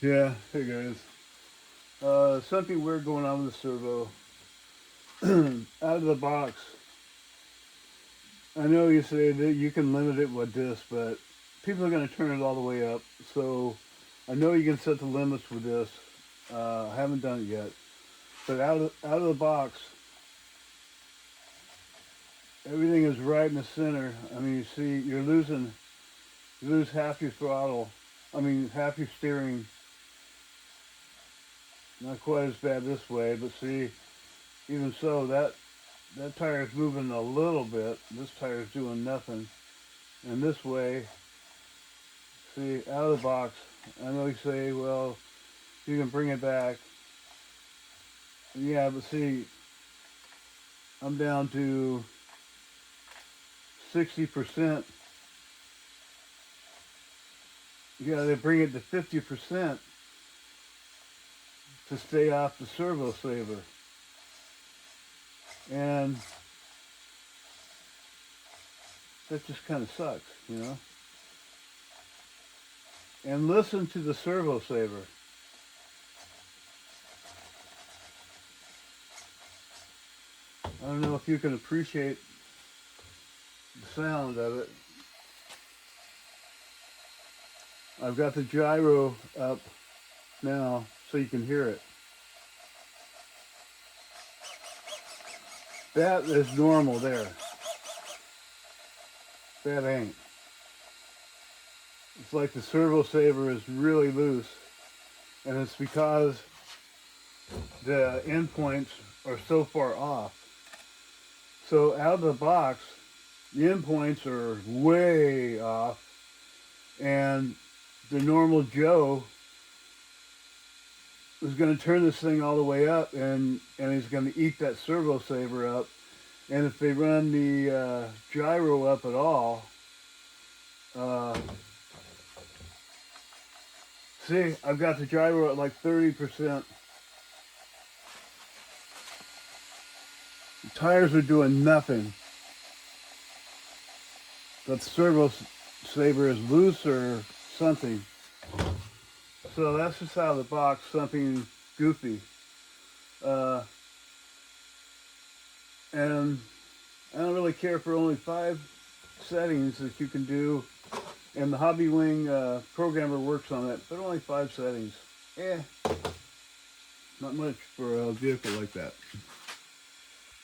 Yeah, hey guys. Something weird going on with the servo. Out of the box, I know you say that you can limit it with this, but people are going to turn it all the way up. So I know you can set the limits with this. I haven't done it yet, but out of the box, everything is right in the center. I mean, you see, you lose half your throttle. I mean, half your steering. Not quite as bad this way, but see, even so, that tire's moving a little bit. This tire's doing nothing. And this way, see, out of the box, I know you say, well, you can bring it back. Yeah, but see, I'm down to 60%. You gotta bring it to 50% to stay off the servo saver. And that just kind of sucks, you know? And listen to the servo saver. I don't know if you can appreciate the sound of it. I've got the gyro up now so you can hear it. That is normal there. That ain't. It's like the servo saver is really loose, and it's because the endpoints are so far off. So out of the box, the endpoints are way off, and the normal Joe is going to turn this thing all the way up, and he's going to eat that servo saver up. And if they run the gyro up at all, uh, see, I've got the gyro at like 30%. The tires are doing nothing. But the servo saver is loose or something. So that's just out of the box, something goofy. Uh, and I don't really care for only 5 settings that you can do. And the Hobby Wing programmer works on it, but only 5 settings. Not much for a vehicle like that.